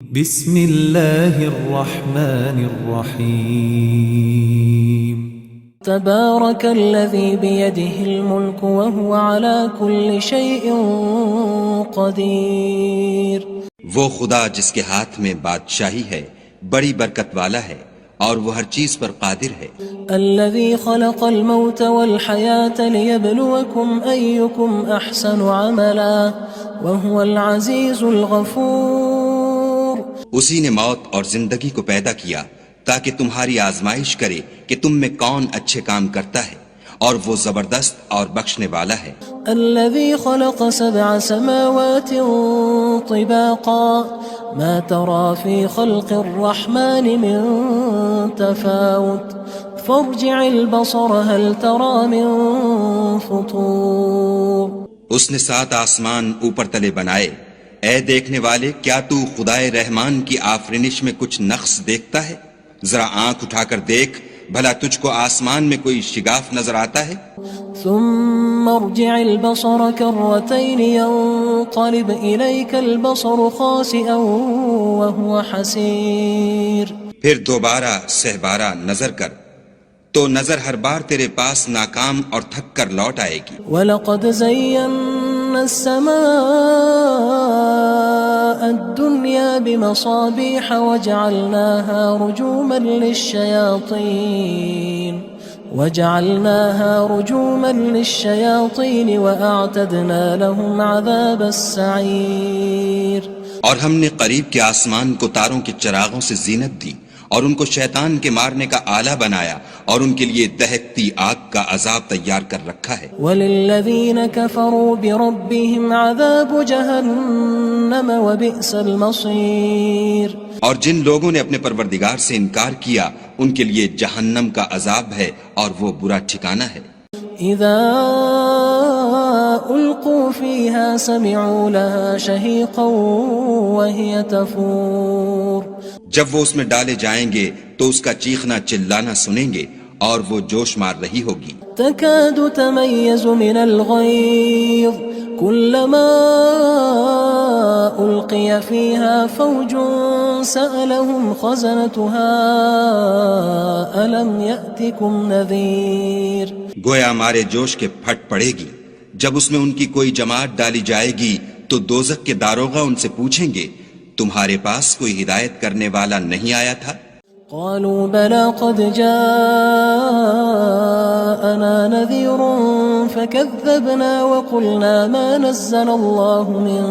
بسم الله الرحمن الرحيم تبارك الذي بيده الملك وهو على كل شيء قدير. وہ خدا جس کے ہاتھ میں بادشاہی ہے بڑی برکت والا ہے اور وہ ہر چیز پر قادر ہے. الذي خلق الموت والحياة ليبلوكم أيكم أحسن عملا وهو العزيز الغفور. اسی نے موت اور زندگی کو پیدا کیا تاکہ تمہاری آزمائش کرے کہ تم میں کون اچھے کام کرتا ہے اور وہ زبردست اور بخشنے والا ہے. الذي خلق 7 سماوات طباقا ما ترى في خلق الرحمن من تفاوت فارجع البصر هل ترى من فطور. اس نے 7 آسمان اوپر تلے بنائے. اے دیکھنے والے، کیا تو خدائے رحمان کی آفرینش میں کچھ نقص دیکھتا ہے؟ ذرا آنکھ اٹھا کر دیکھ، بھلا تجھ کو آسمان میں کوئی شگاف نظر آتا ہے؟ ثم ارجع البصر كرتين ينقلب إليك البصر خاسئا وهو حسير. پھر دوبارہ سہبارہ نظر کر تو نظر ہر بار تیرے پاس ناکام اور تھک کر لوٹ آئے گی. وَلَقَدْ زَيَّنَّا السَّمَاءَ الدُّنْيَا بِمَصَابِيحَ وَجَعَلْنَاهَا رُجُومًا لِلشَّيَاطِينِ وَأَعْتَدْنَا لَهُمْ عَذَابَ السَّعِيرِ. اور ہم نے قریب کے آسمان کو تاروں کے چراغوں سے زینت دی اور ان کو شیطان کے مارنے کا آلہ بنایا اور ان کے لیے دہکتی آگ کا عذاب تیار کر رکھا ہے. وَلِلَّذِينَ كَفَرُوا بِرَبِّهِمْ عَذَابُ جَهَنَّمَ وَبِئْسَ الْمَصِيرُ. اور جن لوگوں نے اپنے پروردگار سے انکار کیا ان کے لیے جہنم کا عذاب ہے اور وہ برا ٹھکانہ ہے. اذا القوا فيها سمعوا لها شهيقا وهي تفور. جب وہ اس میں ڈالے جائیں گے تو اس کا چیخنا چلانا سنیں گے اور وہ جوش مار رہی ہوگی. تكاد تميز من الغيظ كلما ألقي فيها فوج سألهم خزنتها ألم يأتكم نذير. گویا مارے جوش کے پھٹ پڑے گی. جب اس میں ان کی کوئی جماعت ڈالی جائے گی تو دوزخ کے داروغہ ان سے پوچھیں گے تمہارے پاس کوئی ہدایت کرنے والا نہیں آیا تھا؟ قالوا بلى قد جاءنا نذير فكذبنا وقلنا ما نزل الله من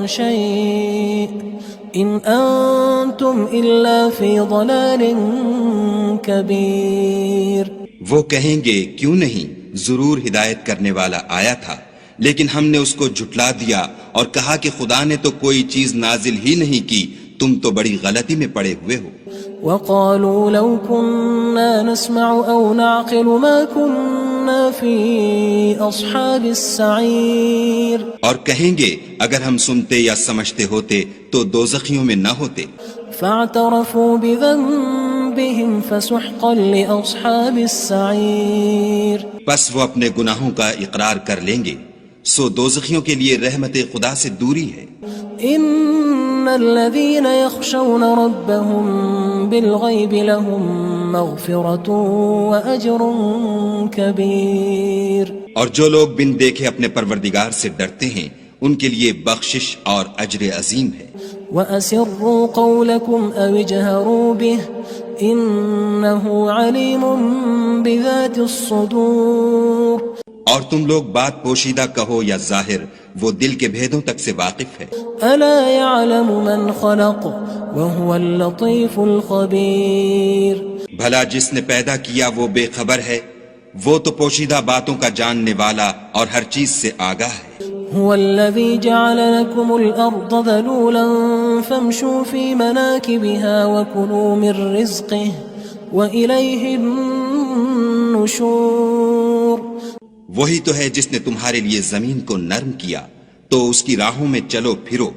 شيء إن أنتم إلا في ضلال كبير. وہ کہیں گے کیوں نہیں، ضرور ہدایت کرنے والا آیا تھا، لیکن ہم نے اس کو جھٹلا دیا اور کہا کہ خدا نے تو کوئی چیز نازل ہی نہیں کی، تم تو بڑی غلطی میں پڑے ہوئے ہو. وقالوا لو كنا نسمع أو نعقل ما كنا في أصحاب السعير. اور کہیں گے اگر ہم سنتے یا سمجھتے ہوتے تو دوزخیوں میں نہ ہوتے. فاعترفوا بذنبهم فسحقا لأصحاب السعير. پس وہ اپنے گناہوں کا اقرار کر لیں گے، سو دوزخیوں کے لیے رحمت خدا سے دوری ہے. ان الذين يخشون ربهم بالغيب لهم مغفرة وأجر كبير. اور جو لوگ بن دیکھے اپنے پروردگار سے ڈرتے ہیں ان کے لیے بخشش اور اجر عظیم ہے. وَأَسِرُّوا قَوْلَكُمْ أَوِ اجْهَرُوا بِهِ إِنَّهُ عَلِيمٌ بِذَاتِ الصُّدُورِ. اور تم لوگ بات پوشیدہ کہو یا ظاہر، وہ دل کے بھیدوں تک سے واقف ہے. أَلَا يَعْلَمُ مَنْ خَلَقَ وَهُوَ اللَّطِيفُ الْخَبِيرُ. بھلا جس نے پیدا کیا وہ بے خبر ہے، وہ تو پوشیدہ باتوں کا جاننے والا اور ہر چیز سے آگاہ ہے. هو الذي جعل لكم الأرض ذلولا فامشوا في مناكبها وكلوا من رزقه وإليه النشور. وہی تو ہے جس نے تمہارے لیے زمین کو نرم کیا تو اس کی راہوں میں چلو پھرو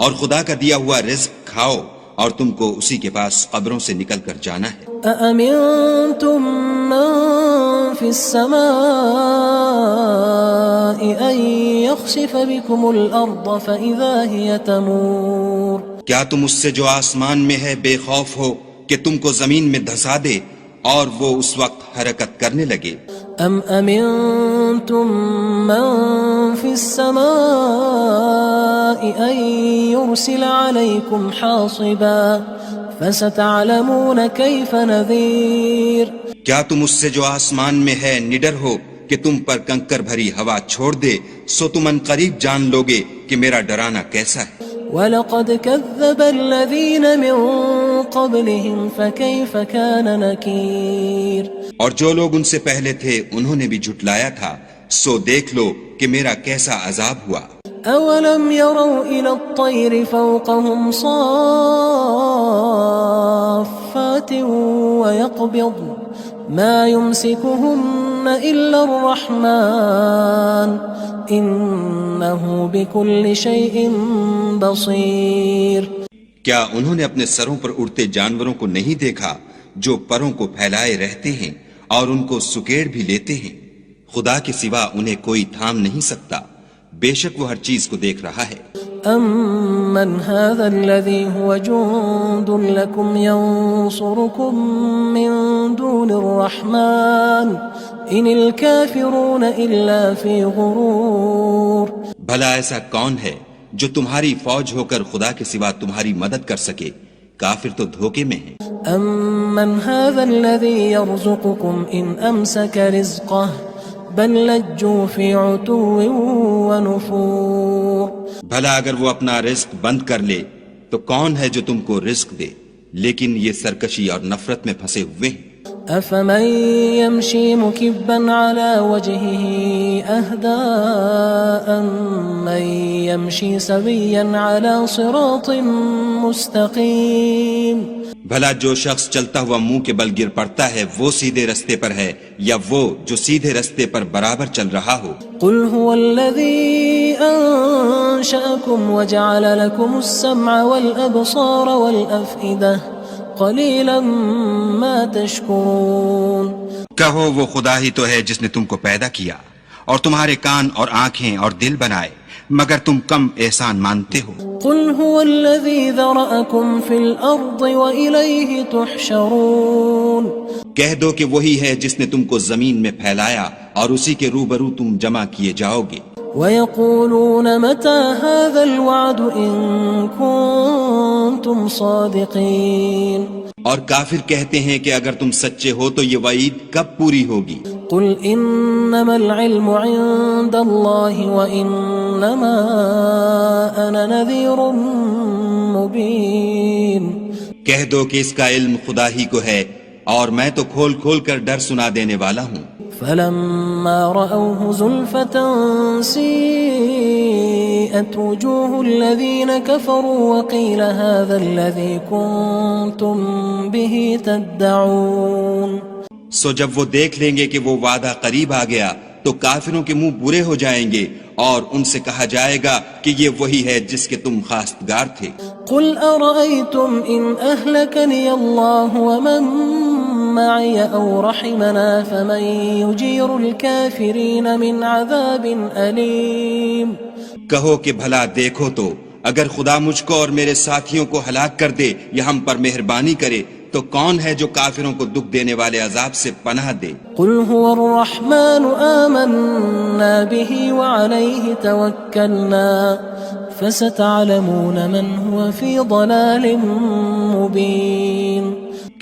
اور خدا کا دیا ہوا رزق کھاؤ اور تم کو اسی کے پاس قبروں سے نکل کر جانا ہے. أأمنتم من في السماء أن يخسف بكم الأرض فإذا هي تمور. کیا تم اس سے جو آسمان میں ہے بے خوف ہو کہ تم کو زمین میں دھسا دے اور وہ اس وقت حرکت کرنے لگے؟ ام امنتم من في السماء ان يرسل عليكم حاصبا فستعلمون كيف نذير کیا تم اس سے جو آسمان میں ہے نڈر ہو کہ تم پر کنکر بھری ہوا چھوڑ دے، سو تم ان قریب جان لوگے کہ میرا ڈرانا کیسا ہے۔ وَلَقَدْ كَذَّبَ الَّذِينَ مِن قَبْلِهِمْ فَكَيْفَ كَانَ نَكِيرٌ اور جو لوگ ان سے پہلے تھے انہوں نے بھی جھٹلایا تھا، سو دیکھ لو کہ میرا کیسا عذاب ہوا۔ أَوَلَمْ يَرَوْا إِلَى الطَّيْرِ فَوْقَهُمْ صَافَّاتٍ وَيَقْبِضْنَ مَا يُمْسِكُهُنَّ إِلَّا الرَّحْمَنُ إِنَّهُ بِكُلِّ شَيْءٍ بَصِيرٌ کیا انہوں نے اپنے سروں پر اڑتے جانوروں کو نہیں دیکھا جو پروں کو پھیلائے رہتے ہیں اور ان کو سکیڑ بھی لیتے ہیں؟ خدا کے سوا انہیں کوئی تھام نہیں سکتا، بے شک وہ ہر چیز کو دیکھ رہا ہے۔ أَمَّنْ هَذَا الَّذِي هُوَ جُندٌ لَكُمْ يَنصُرُكُم مِّن دُونِ الرَّحْمَنِ إِنِ الْكَافِرُونَ إِلَّا فِي غُرُورٍ بھلا ایسا کون ہے جو تمہاری فوج ہو کر خدا کے سوا تمہاری مدد کر سکے؟ کافر تو دھوکے میں ہیں۔ أَمَّنْ هَذَا الَّذِي يَرْزُقُكُمْ إِنْ أَمْسَكَ رِزْقَهُ بَلْ لَجُّوا فِي عُتُوٍّ وَنُفُورٍ بھلا اگر وہ اپنا رزق بند کر لے تو کون ہے جو تم کو رزق دے؟ لیکن یہ سرکشی اور نفرت میں پھنسے ہوئے ہیں۔ أَفَمَن يَمْشِي مُكِبًّا عَلَى وَجْهِهِ أَهْدَىٰ أَمَّن يَمْشِي سَوِيًّا عَلَى صِرَاطٍ مُّسْتَقِيمٍ بھلا جو شخص چلتا ہوا منہ کے بل گر پڑتا ہے وہ سیدھے رستے پر ہے یا وہ جو سیدھے رستے پر برابر چل رہا ہو؟ قُلْ هُوَ الَّذِي أَنشَأَكُمْ وَجَعَلَ لَكُمُ السَّمْعَ وَالْأَبْصَارَ وَالْأَفْئِدَةَ قَلِيلًا مَا تَشْكُرُونَ کہو وہ خدا ہی تو ہے جس نے تم کو پیدا کیا اور تمہارے کان اور آنکھیں اور دل بنائے، مگر تم کم احسان مانتے ہو۔ قُلْ هُوَ الَّذِي ذَرَأَكُمْ فِي الْأَرْضِ وَإِلَيْهِ تُحْشَرُونَ کہہ دو کہ وہی ہے جس نے تم کو زمین میں پھیلایا اور اسی کے روبرو تم جمع کیے جاؤ گے۔ وَيَقُولُونَ مَتَى هَذَا الْوَعْدُ إِن كُنتُمْ صَادِقِينَ اور کافر کہتے ہیں کہ اگر تم سچے ہو تو یہ وعید کب پوری ہوگی؟ قُلْ إِنَّمَا الْعِلْمُ عِندَ اللَّهِ وَإِنَّمَا أَنَا نَذِيرٌ مُّبِينٌ کہہ دو کہ اس کا علم خدا ہی کو ہے اور میں تو کھول کھول کر ڈر سنا دینے والا ہوں۔ فَلَمَّا رَأَوْهُ زُلْفَةً سِيئَتْ وُجُوهُ الَّذِينَ كَفَرُوا وَقِيلَ هَذَا الَّذِي كُنتُم بِهِ تَدَّعُونَ سو جب وہ دیکھ لیں گے کہ وہ وعدہ قریب آ گیا تو کافروں کے منہ برے ہو جائیں گے اور ان سے کہا جائے گا کہ یہ وہی ہے جس کے تم خواستگار تھے۔ قُلْ أَرَأَيْتُمْ إِنْ أَهْلَكَنِيَ اللَّهُ وَمَن مَّعِيَ أَوْ رَحِمَنَا فَمَن يُجِيرُ الْكَافِرِينَ مِنْ عَذَابٍ أَلِيمٍ کہو کہ بھلا دیکھو تو اگر خدا مجھ کو اور میرے ساتھیوں کو ہلاک کر دے یا ہم پر مہربانی کرے تو کون ہے جو کافروں کو دکھ دینے والے عذاب سے پناہ دے؟ قُلْ هُوَ الرَّحْمَنُ آمَنَّا بِهِ وَعَلَيْهِ تَوَكَّلْنَا فَسَتَعْلَمُونَ مَنْ هُوَ فِي ضَلَالٍ مُّبِينٍ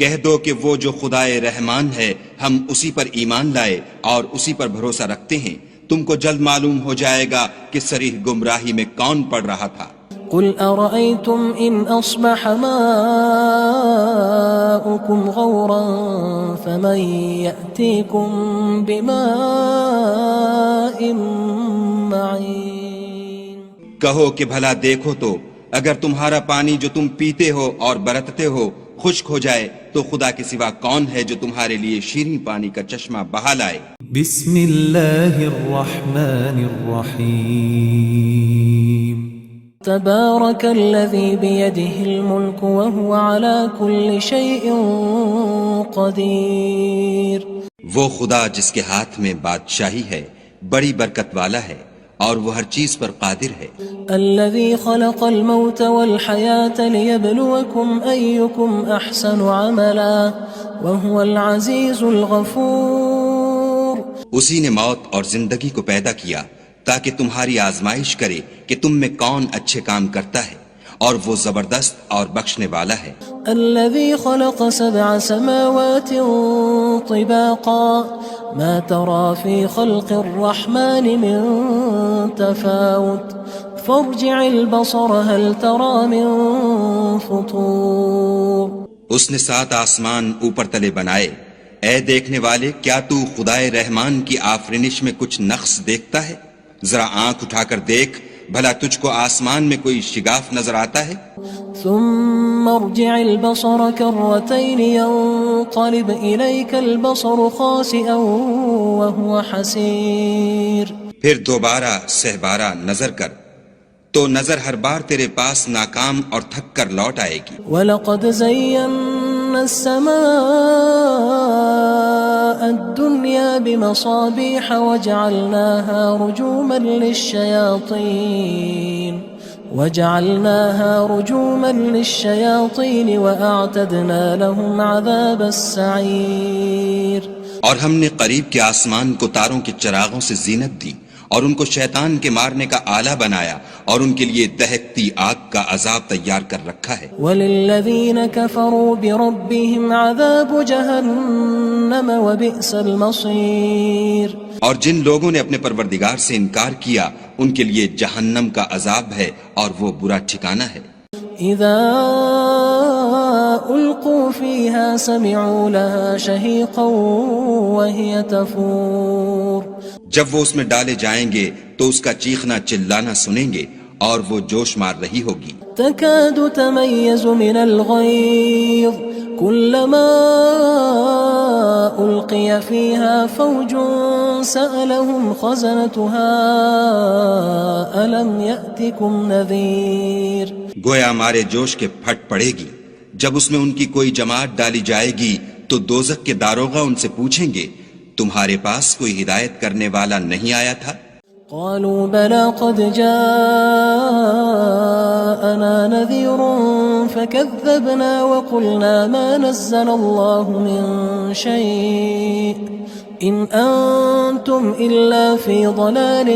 کہہ دو کہ وہ جو خدائے رحمان ہے ہم اسی پر ایمان لائے اور اسی پر بھروسہ رکھتے ہیں، تم کو جلد معلوم ہو جائے گا کہ صریح گمراہی میں کون پڑ رہا تھا۔ قُلْ أَرَأَيْتُمْ إِنْ أَصْبَحَ مَاؤُكُمْ غَوْرًا فَمَن يَأْتِيكُم بِمَاءٍ مَّعِينٍ کہو کہ بھلا دیکھو تو اگر تمہارا پانی جو تم پیتے ہو اور برتتے ہو خشک ہو جائے تو خدا کے سوا کون ہے جو تمہارے لیے شیریں پانی کا چشمہ بہا لائے؟ بسم اللہ الرحمن الرحیم تبارك الذي بيده الملك وهو على كل شيء قدير وہ خدا جس کے ہاتھ میں بادشاہی ہے بڑی برکت والا ہے اور وہ ہر چیز پر قادر ہے. الذي خلق الموت والحياة ليبلوكم أيكم أحسن عملا وهو العزيز الغفور. اسی نے موت اور زندگی کو پیدا کیا تاکہ تمہاری آزمائش کرے کہ تم میں کون اچھے کام کرتا ہے، اور وہ زبردست اور بخشنے والا ہے. الذي خلق 7 سماوات طباقا ما ترى في خلق الرحمن من تفاوت فارجع البصر هل ترى من فطور. اس نے 7 آسمان اوپر تلے بنائے. اے دیکھنے والے، کیا تو خدائے رحمان کی آفرینش میں کچھ نقص دیکھتا ہے؟ ذرا آنکھ اٹھا کر دیکھ، بھلا تجھ کو آسمان میں کوئی شگاف نظر آتا ہے؟ ثم ارجع البصر كرتين ينقلب إليك البصر خاسئا وهو حسير. پھر دوبارہ سہبارہ نظر کر تو نظر ہر بار تیرے پاس ناکام اور تھک کر لوٹ آئے گی. وَلَقَدْ زَيَّنَّا السَّمَاءَ الدُّنْيَا بِمَصَابِيحَ وَجَعَلْنَاهَا رُجُومًا لِلشَّيَاطِينِ وَأَعْتَدْنَا لَهُمْ عَذَابَ السَّعِيرِ. اور ہم نے قریب کے آسمان کو تاروں کے چراغوں سے زینت دی اور ان کو شیطان کے مارنے کا آلہ بنایا اور ان کے لیے دہکتی آگ کا عذاب تیار کر رکھا ہے. وَلِلَّذِينَ كَفَرُوا بِرَبِّهِمْ عَذَابُ جَهَنَّمَ وَبِئْسَ الْمَصِيرُ. اور جن لوگوں نے اپنے پروردگار سے انکار کیا ان کے لیے جہنم کا عذاب ہے اور وہ برا ٹھکانہ ہے. اذا القوا فيها سمعوا لها شهيقا وهي تفور. جب وہ اس میں ڈالے جائیں گے تو اس کا چیخنا چلانا سنیں گے اور وہ جوش مار رہی ہوگی. تكاد تميز من الغيظ كلما ألقي فيها فوج سألهم خزنتها ألم يأتكم نذير. گویا ہمارے جوش کے پھٹ پڑے گی. جب اس میں ان کی کوئی جماعت ڈالی جائے گی تو دوزخ کے داروغہ ان سے پوچھیں گے تمہارے پاس کوئی ہدایت کرنے والا نہیں آیا تھا؟ قالوا بلى قد جاءنا نذير فكذبنا وقلنا ما نزل الله من شيء إن أنتم إلا في ضلال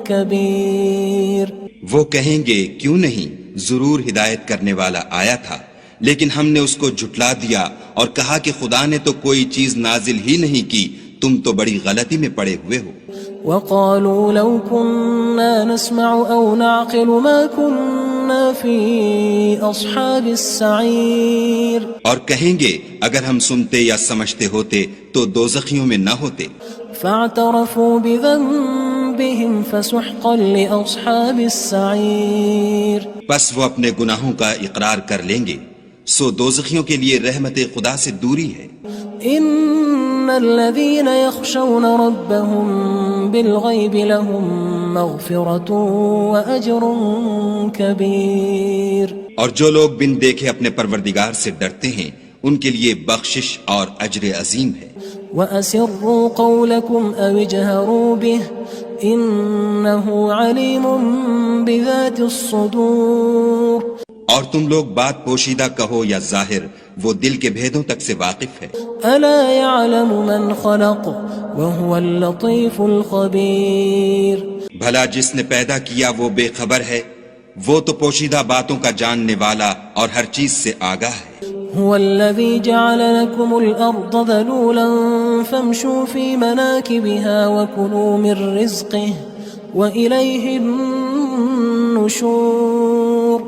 كبير. وہ کہیں گے کیوں نہیں، ضرور ہدایت کرنے والا آیا تھا، لیکن ہم نے اس کو جھٹلا دیا اور کہا کہ خدا نے تو کوئی چیز نازل ہی نہیں کی، تم تو بڑی غلطی میں پڑے ہوئے ہو. وقالوا لو كنا نسمع أو نعقل ما كنا في أصحاب السعير. اور کہیں گے اگر ہم سنتے یا سمجھتے ہوتے تو دوزخیوں میں نہ ہوتے. فاعترفوا بذنبهم فسحقا لأصحاب السعير. بس وہ اپنے گناہوں کا اقرار کر لیں گے، سو دوزخیوں کے لیے رحمت خدا سے دوری ہے. ان الذين يخشون ربهم بالغيب لهم مغفرة واجر كبير. اور جو لوگ بن دیکھے اپنے پروردگار سے ڈرتے ہیں ان کے لیے بخشش اور اجر عظیم ہے. واسروا قولكم او اجهروا به انه عليم بذات الصدور. اور تم لوگ بات پوشیدہ کہو یا ظاہر، وہ دل کے بھیدوں تک سے واقف ہے. الا يعلم من خلق وهو اللطيف الخبير. بھلا جس نے پیدا کیا وہ بے خبر ہے، وہ تو پوشیدہ باتوں کا جاننے والا اور ہر چیز سے آگاہ ہے. هو الذي جعل لكم الأرض ذلولا فامشوا في مناكبها وكلوا من رزقه وإليه النشور.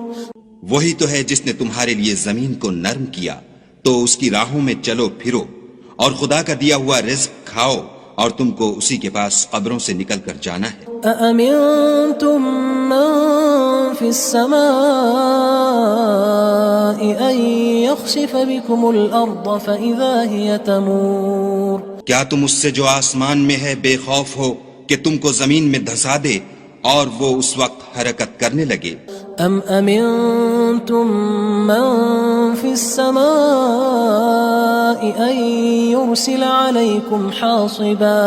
وہی تو ہے جس نے تمہارے لیے زمین کو نرم کیا تو اس کی راہوں میں چلو پھرو اور خدا کا دیا ہوا رزق کھاؤ اور تم کو اسی کے پاس قبروں سے نکل کر جانا ہے. أأمنتم من في السماء أن يخسف بكم الأرض فإذا هي تمور. کیا تم اس سے جو آسمان میں ہے بے خوف ہو کہ تم کو زمین میں دھسا دے اور وہ اس وقت حرکت کرنے لگے؟ ام امنتم من في السماء ان يرسل عليكم حاصبا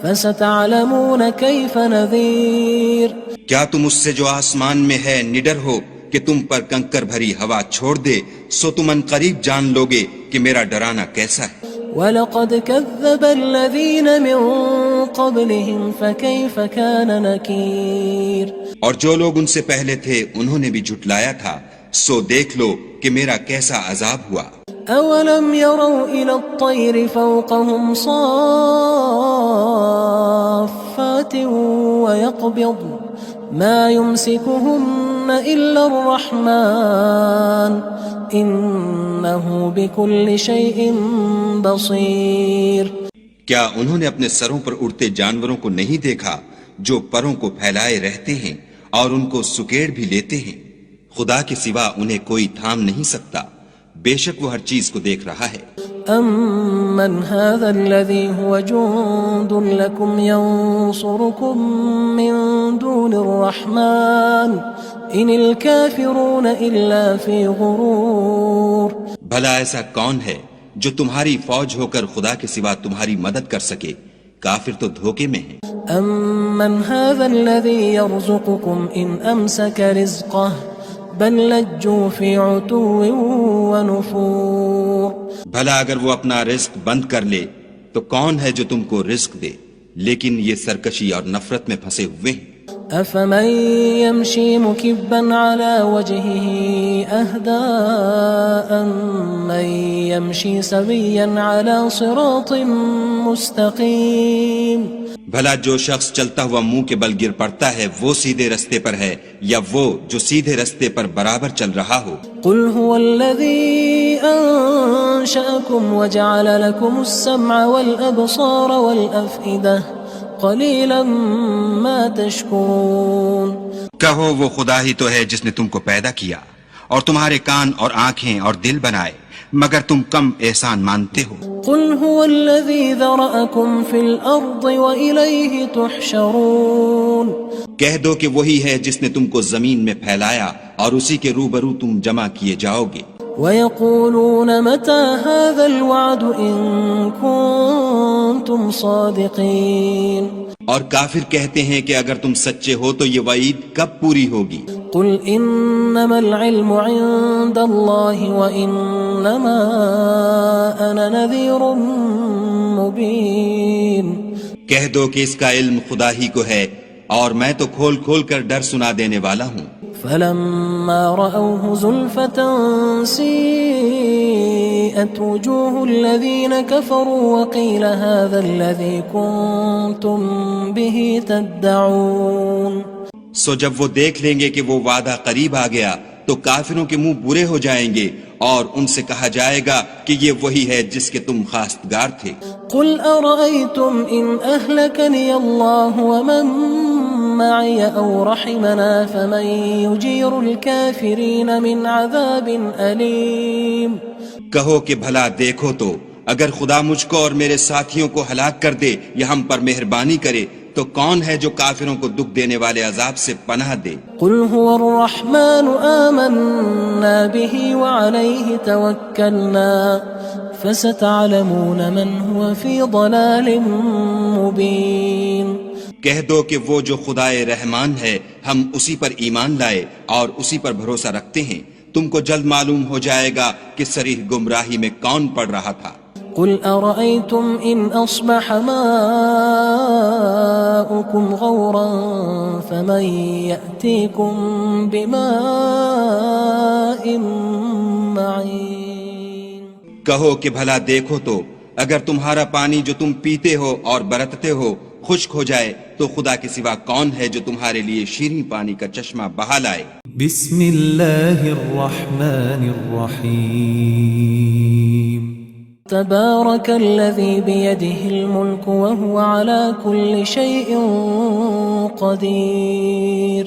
فستعلمون كيف نذير کیا تم اس سے جو آسمان میں ہے نڈر ہو کہ تم پر کنکر بھری ہوا چھوڑ دے، سو تم ان قریب جان لوگے کہ میرا ڈرانا کیسا ہے۔ وَلَقَدْ كَذَّبَ الَّذِينَ مِن قَبْلِهِمْ فَكَيْفَ كَانَ نَكِيرٌ اور جو لوگ ان سے پہلے تھے انہوں نے بھی جھٹلایا تھا، سو دیکھ لو کہ میرا کیسا عذاب ہوا۔ أَوَلَمْ يَرَوْا إِلَى الطَّيْرِ فَوْقَهُمْ صَافَّاتٍ وَيَقْبِضْنَ مَا يُمْسِكُهُنَّ إِلَّا الرَّحْمَنُ إِنَّهُ بِكُلِّ شَيْءٍ بَصِيرٌ کیا انہوں نے اپنے سروں پر اڑتے جانوروں کو نہیں دیکھا جو پروں کو پھیلائے رہتے ہیں اور ان کو سکیڑ بھی لیتے ہیں؟ خدا کے سوا انہیں کوئی تھام نہیں سکتا، بے شک وہ ہر چیز کو دیکھ رہا ہے۔ أَمَّنْ هَذَا الَّذِي هُوَ جُندٌ لَكُمْ يَنصُرُكُم مِّن دُونِ الرَّحْمَنِ إِنِ الْكَافِرُونَ إِلَّا فِي غُرُورٍ بھلا ایسا کون ہے جو تمہاری فوج ہو کر خدا کے سوا تمہاری مدد کر سکے؟ کافر تو دھوکے میں ہیں۔ أَمَّنْ هَذَا الَّذِي يَرْزُقُكُمْ إِنْ أَمْسَكَ رِزْقَهُ بَل لَجُّوا فِي عُتُوٍّ وَنُفُورٍ بھلا اگر وہ اپنا رزق بند کر لے تو کون ہے جو تم کو رزق دے؟ لیکن یہ سرکشی اور نفرت میں پھنسے ہوئے ہیں۔ أَفَمَن يَمْشِي مُكِبًّا عَلَى وَجْهِهِ أَهْدَىٰ أَمَّن يَمْشِي سَوِيًّا عَلَى صِرَاطٍ مُّسْتَقِيمٍ بھلا جو شخص چلتا ہوا منہ کے بل گر پڑتا ہے وہ سیدھے رستے پر ہے یا وہ جو سیدھے رستے پر برابر چل رہا ہو؟ قُلْ هُوَ الَّذِي أَنشَأَكُمْ وَجَعَلَ لَكُمُ السَّمْعَ وَالْأَبْصَارَ وَالْأَفْئِدَةَ قَلِيلًا مَا تَشْكُرُونَ کہو وہ خدا ہی تو ہے جس نے تم کو پیدا کیا اور تمہارے کان اور آنکھیں اور دل بنائے، مگر تم کم احسان مانتے ہو۔ قُلْ هُوَ الَّذِي ذَرَأَكُمْ فِي الْأَرْضِ وَإِلَيْهِ تُحْشَرُونَ کہہ دو کہ وہی ہے جس نے تم کو زمین میں پھیلایا اور اسی کے روبرو تم جمع کیے جاؤ گے۔ وَيَقُولُونَ مَتَى هَذَا الْوَعْدُ إِن كُنتُمْ صَادِقِينَ اور کافر کہتے ہیں کہ اگر تم سچے ہو تو یہ وعید کب پوری ہوگی؟ قُلْ إِنَّمَا الْعِلْمُ عِندَ اللَّهِ وَإِنَّمَا أَنَا نَذِيرٌ مُّبِينٌ کہہ دو کہ اس کا علم خدا ہی کو ہے اور میں تو کھول کھول کر ڈر سنا دینے والا ہوں۔ فَلَمَّا رَأَوْهُ زُلْفَةً سِيئَتْ وُجُوهُ الَّذِينَ كَفَرُوا وَقِيلَ هَذَا الَّذِي كُنتُم بِهِ تَدَّعُونَ سو جب وہ دیکھ لیں گے کہ وہ وعدہ قریب آ گیا تو کافروں کے منہ برے ہو جائیں گے اور ان سے کہا جائے گا کہ یہ وہی ہے جس کے تم خواستگار تھے۔ قُلْ أَرَأَيْتُمْ إِنْ أَهْلَكَنِيَ اللَّهُ وَمَن مَّعِيَ أَوْ رَحِمَنَا فَمَن يُجِيرُ الْكَافِرِينَ مِنْ عَذَابٍ أَلِيمٍ کہو کہ بھلا دیکھو تو اگر خدا مجھ کو اور میرے ساتھیوں کو ہلاک کر دے یا ہم پر مہربانی کرے تو کون ہے جو کافروں کو دکھ دینے والے عذاب سے پناہ دے؟ قُلْ هُوَ الرَّحْمَنُ آمَنَّا بِهِ وَعَلَيْهِ تَوَكَّلْنَا فَسَتَعْلَمُونَ مَنْ هُوَ فِي ضَلَالٍ مُّبِينٍ کہہ دو کہ وہ جو خدائے رحمان ہے ہم اسی پر ایمان لائے اور اسی پر بھروسہ رکھتے ہیں، تم کو جلد معلوم ہو جائے گا کہ صریح گمراہی میں کون پڑ رہا تھا۔ قُلْ أَرَأَيْتُمْ إِنْ أَصْبَحَ مَاؤُكُمْ غَوْرًا فَمَن يَأْتِيكُم بِمَاءٍ مَّعِينٍ کہو کہ بھلا دیکھو تو اگر تمہارا پانی جو تم پیتے ہو اور برتتے ہو خشک ہو جائے تو خدا کے سوا کون ہے جو تمہارے لیے شیریں پانی کا چشمہ بہا لائے؟ بسم اللہ الرحمن الرحیم تبارك الذي بيده الملك وهو على كل شيء قدير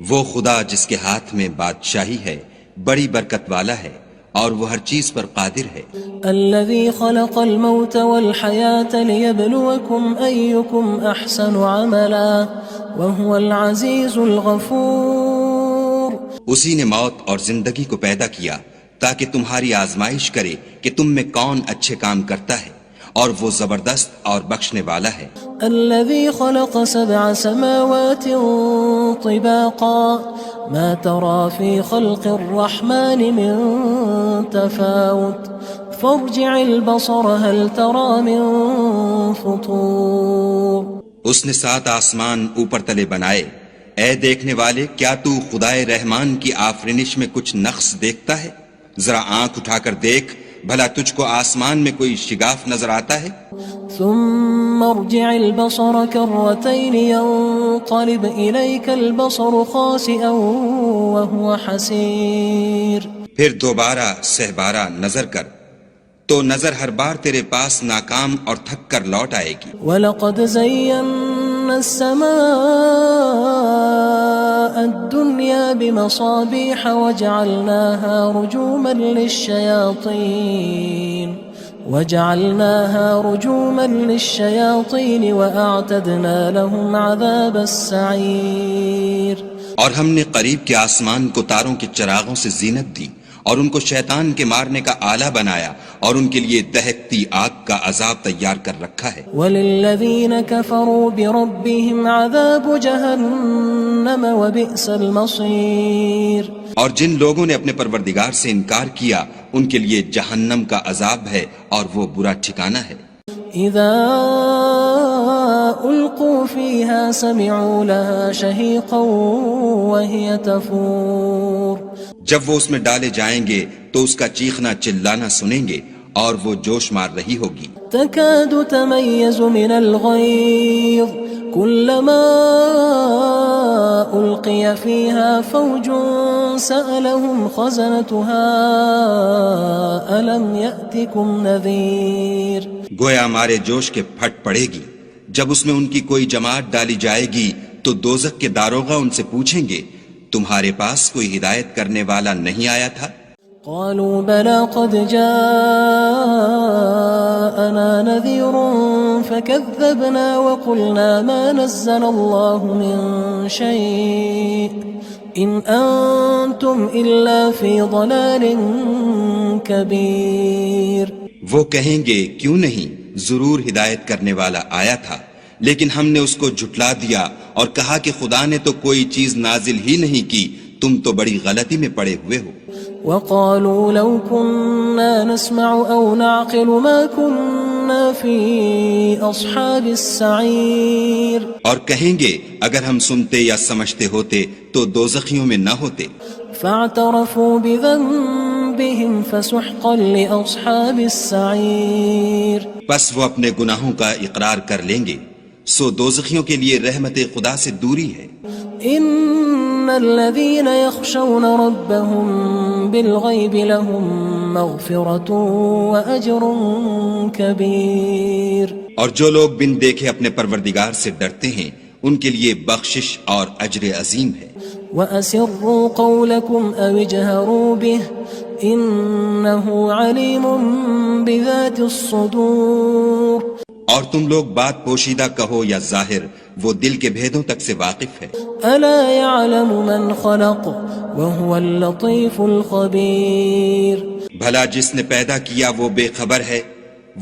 وہ خدا جس کے ہاتھ میں بادشاہی ہے بڑی برکت والا ہے اور وہ ہر چیز پر قادر ہے۔ الذي خلق الموت والحياة ليبلوكم أيكم أحسن عملا وهو العزيز الغفور اسی نے موت اور زندگی کو پیدا کیا تاکہ تمہاری آزمائش کرے کہ تم میں کون اچھے کام کرتا ہے، اور وہ زبردست اور بخشنے والا ہے۔ الذي خلق 7 سماوات طباقا ما ترى في خلق الرحمن من تفاوت فارجع البصر هل ترى من فطور۔ اس نے 7 آسمان اوپر تلے بنائے، اے دیکھنے والے کیا تو خدائے رحمان کی آفرینش میں کچھ نقص دیکھتا ہے؟ ذرا آنکھ اٹھا کر دیکھ، بھلا تجھ کو آسمان میں کوئی شگاف نظر آتا ہے؟ ثم ارجع البصر كرتين ينقلب إليك البصر خاسئا وهو حسير۔ پھر دوبارہ سہبارہ نظر کر تو نظر ہر بار تیرے پاس ناکام اور تھک کر لوٹ آئے گی۔ وَلَقَدْ زَيَّنَّا السَّمَاءَ الدُّنْيَا بِمَصَابِيحَ وَجَعَلْنَاهَا رُجُومًا لِلشَّيَاطِينِ وَأَعْتَدْنَا لَهُمْ عَذَابَ السَّعِيرِ۔ اور ہم نے قریب کے آسمان کو تاروں کے چراغوں سے زینت دی اور ان کو شیطان کے مارنے کا آلہ بنایا اور ان کے لیے دہکتی آگ کا عذاب تیار کر رکھا ہے۔ وَلِلَّذِينَ كَفَرُوا بِرَبِّهِمْ عَذَابُ جَهَنَّمَ وَبِئْسَ الْمَصِيرُ۔ اور جن لوگوں نے اپنے پروردگار سے انکار کیا ان کے لیے جہنم کا عذاب ہے اور وہ برا ٹھکانہ ہے۔ اذا القوا فيها سمعوا لها شهيقا وهي تفور۔ جب وہ اس میں ڈالے جائیں گے تو اس کا چیخنا چلانا سنیں گے اور وہ جوش مار رہی ہوگی۔ تكاد تميز من الغيظ كلما ألقي فيها فوج سألهم خزنتها ألم يأتكم نذير۔ گویا ہمارے جوش کے پھٹ پڑے گی جب اس میں ان کی کوئی جماعت ڈالی جائے گی تو دوزخ کے داروغہ ان سے پوچھیں گے تمہارے پاس کوئی ہدایت کرنے والا نہیں آیا تھا؟ قالوا بلى قد جاءنا نذير فكذبنا وقلنا ما نزل الله من شيء إن أنتم إلا في ضلال كبير۔ وہ کہیں گے کیوں نہیں، ضرور ہدایت کرنے والا آیا تھا، لیکن ہم نے اس کو جھٹلا دیا اور کہا کہ خدا نے تو کوئی چیز نازل ہی نہیں کی، تم تو بڑی غلطی میں پڑے ہوئے ہو۔ وقالوا لو كنا نسمع أو نعقل ما كنا في أصحاب السعير۔ اور کہیں گے اگر ہم سنتے یا سمجھتے ہوتے تو دوزخیوں میں نہ ہوتے۔ فاعترفوا بذنبهم فسحقا لأصحاب السعير۔ پس وہ اپنے گناہوں کا اقرار کر لیں گے، سو دوزخیوں کے لیے رحمت خدا سے دوری ہے۔ ان الذين يخشون ربهم بالغيب لهم مغفرة واجر كبير۔ اور جو لوگ بن دیکھے اپنے پروردگار سے ڈرتے ہیں ان کے لیے بخشش اور اجر عظیم ہے۔ وَأَسِرُّوا قَوْلَكُمْ أَوِ اجْهَرُوا بِهِ إِنَّهُ عَلِيمٌ بِذَاتِ الصُّدُورِ۔ اور تم لوگ بات پوشیدہ کہو یا ظاہر، وہ دل کے بھیدوں تک سے واقف ہے۔ أَلَا يَعْلَمُ مَنْ خَلَقَ وَهُوَ اللَّطِيفُ الْخَبِيرُ۔ بھلا جس نے پیدا کیا وہ بے خبر ہے،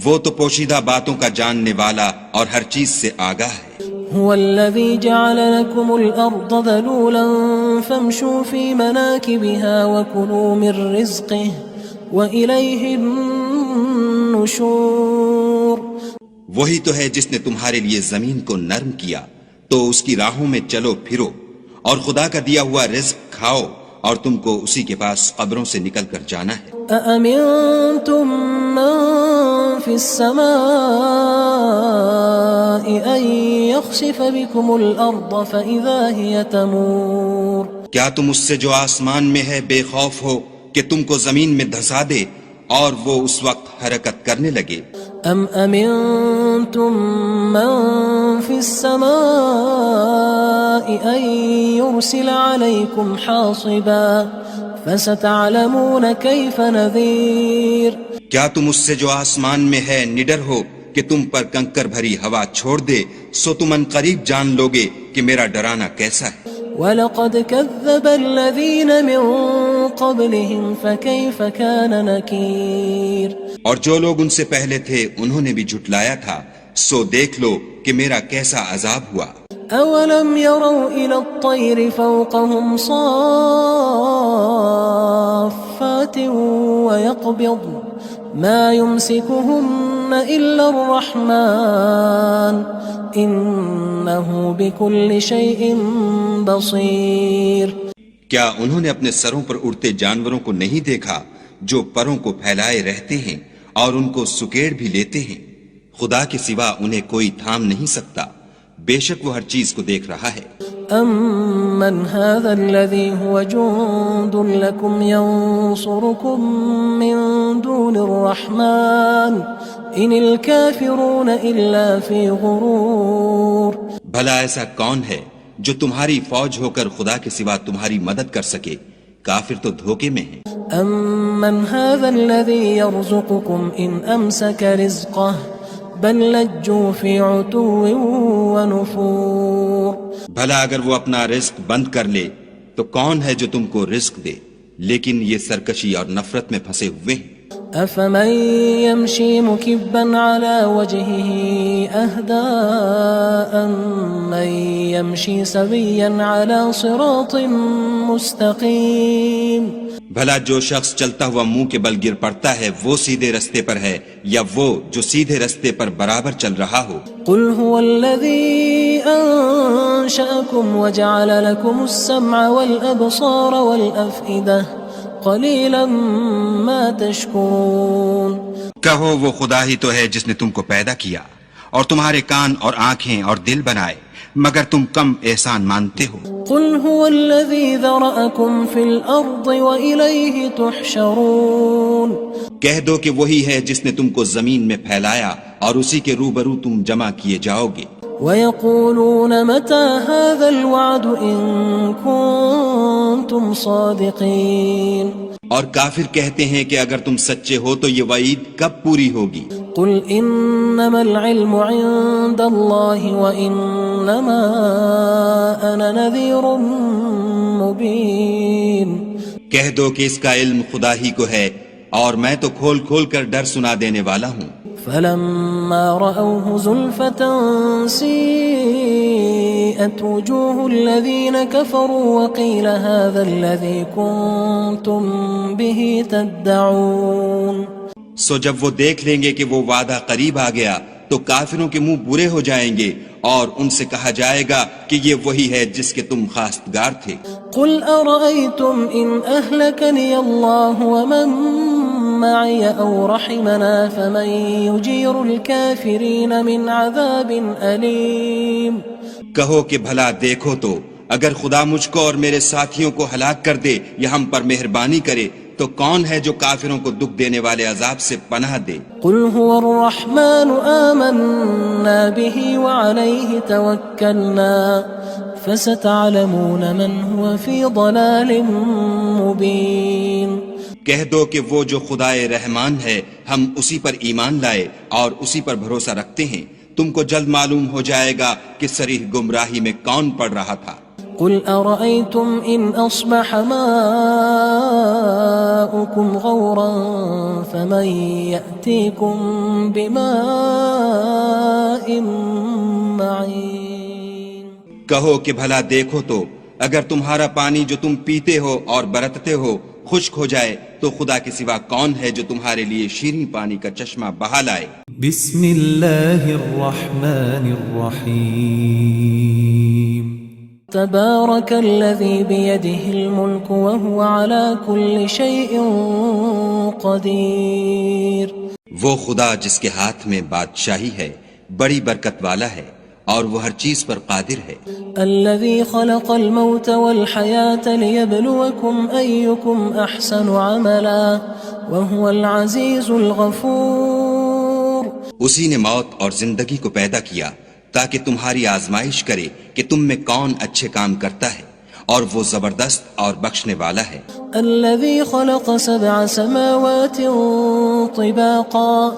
وہ تو پوشیدہ باتوں کا جاننے والا اور ہر چیز سے آگاہ ہے۔ هو الذي جعل لكم الأرض ذلولا فامشوا في مناكبها وكلوا من رزقه وإليه النشور۔ وہی تو ہے جس نے تمہارے لیے زمین کو نرم کیا تو اس کی راہوں میں چلو پھرو اور خدا کا دیا ہوا رزق کھاؤ اور تم کو اسی کے پاس قبروں سے نکل کر جانا ہے۔ أأمنتم من في السماء أن يخسف بكم الأرض فإذا هي تمور۔ کیا تم اس سے جو آسمان میں ہے بے خوف ہو کہ تم کو زمین میں دھسا دے اور وہ اس وقت حرکت کرنے لگے؟ ام امنتم من في السماء ان يرسل عليكم حاصبا فستعلمون كيف نذير۔ کیا تم اس سے جو آسمان میں ہے نڈر ہو کہ تم پر کنکر بھری ہوا چھوڑ دے، سو تم ان قریب جان لوگے کہ میرا ڈرانا کیسا ہے۔ وَلَقَدْ كَذَّبَ الَّذِينَ مِن قبلهم فكيف كان نكير اور جو لوگ ان سے پہلے تھے انہوں نے بھی جھٹلایا تھا، سو دیکھ لو کہ میرا کیسا عذاب ہوا۔ أولم يروا إلى الطير فوقهم صافات ويقبض ما يمسكهن إلا الرحمن إنه بكل شيء بصير۔ کیا انہوں نے اپنے سروں پر اڑتے جانوروں کو نہیں دیکھا جو پروں کو پھیلائے رہتے ہیں اور ان کو سکیڑ بھی لیتے ہیں؟ خدا کے سوا انہیں کوئی تھام نہیں سکتا، بے شک وہ ہر چیز کو دیکھ رہا ہے۔ أَمَّنْ هَذَا الَّذِي هُوَ جُندٌ لَكُمْ يَنصُرُكُم مِّن دُونِ الرَّحْمَٰنِ إِنِ الْكَافِرُونَ إِلَّا فِي غُرُورٍ۔ بھلا ایسا کون ہے جو تمہاری فوج ہو کر خدا کے سوا تمہاری مدد کر سکے؟ کافر تو دھوکے میں ہیں۔ أَمَّنْ هَذَا الَّذِي يَرْزُقُكُمْ إِنْ أَمْسَكَ رِزْقَهُ بل لجوا فی عتو ونفور۔ بھلا اگر وہ اپنا رزق بند کر لے تو کون ہے جو تم کو رزق دے، لیکن یہ سرکشی اور نفرت میں پھنسے ہوئے ہیں۔ افمن يمشي مكبا على وجهه اهدى أمن يمشي سويا على صراط مستقيم۔ بھلا جو شخص چلتا ہوا منہ کے بل گر پڑتا ہے وہ سیدھے رستے پر ہے یا وہ جو سیدھے رستے پر برابر چل رہا ہو؟ قل هو الذي أنشأكم وجعل لكم السمع والأبصار والأفئدة قلیلا ما تشکرون۔ کہو وہ خدا ہی تو ہے جس نے تم کو پیدا کیا اور تمہارے کان اور آنکھیں اور دل بنائے، مگر تم کم احسان مانتے ہو۔ قل هو الذی ذرأکم فی الارض وإلیہ تحشرون۔ کہہ دو کہ وہی ہے جس نے تم کو زمین میں پھیلایا اور اسی کے روبرو تم جمع کیے جاؤ گے۔ وَيَقُولُونَ مَتَى هَذَا الْوَعْدُ إِن كُنتُمْ صَادِقِينَ۔ اور کافر کہتے ہیں کہ اگر تم سچے ہو تو یہ وعید کب پوری ہوگی؟ قُلْ إِنَّمَا الْعِلْمُ عِندَ اللَّهِ وَإِنَّمَا أَنَا نَذِيرٌ مُبِينٌ۔ کہہ دو کہ اس کا علم خدا ہی کو ہے اور میں تو کھول کھول کر ڈر سنا دینے والا ہوں۔ فلما رأوه زلفة سيئت وجوه الذين كفروا وقيل هذا الذي كنتم به تدعون۔ سو جب وہ دیکھ لیں گے کہ وہ وعدہ قریب آ گیا تو کافروں کے منہ برے ہو جائیں گے اور ان سے کہا جائے گا کہ یہ وہی ہے جس کے تم خواستگار تھے۔ قل أرأيتم إن أهلكني الله ومن معي أو رحمنا فمن يجير الكافرين من عذاب أليم۔ کہو کہ بھلا دیکھو تو اگر خدا مجھ کو اور میرے ساتھیوں کو ہلاک کر دے یا ہم پر مہربانی کرے تو کون ہے جو کافروں کو دکھ دینے والے عذاب سے پناہ دے؟ قل هو الرحمن آمنا به وعليه توكلنا فستعلمون من هو في ضلال مبين۔ کہہ دو کہ وہ جو خدائے رحمان ہے ہم اسی پر ایمان لائے اور اسی پر بھروسہ رکھتے ہیں، تم کو جلد معلوم ہو جائے گا کہ صریح گمراہی میں کون پڑ رہا تھا۔ قل أرأيتم إن أصبح ماؤكم غورا فمن يأتيكم بماء معين۔ کہو کہ بھلا دیکھو تو اگر تمہارا پانی جو تم پیتے ہو اور برتتے ہو خشک ہو جائے تو خدا کے سوا کون ہے جو تمہارے لیے شیریں پانی کا چشمہ بہا لائے؟ بسم اللہ الرحمن الرحیم۔ تبارك الذي بيده الملك وهو على كل شيء قدير۔ وہ خدا جس کے ہاتھ میں بادشاہی ہے بڑی برکت والا ہے اور وہ ہر چیز پر قادر ہے۔ الذي خلق الموت والحياة ليبلوكم أيكم أحسن عملا وهو العزيز الغفور۔ اسی نے موت اور زندگی کو پیدا کیا تاکہ تمہاری آزمائش کرے کہ تم میں کون اچھے کام کرتا ہے اور وہ زبردست اور بخشنے والا ہے۔ الذي خلق 7 سماوات طباقا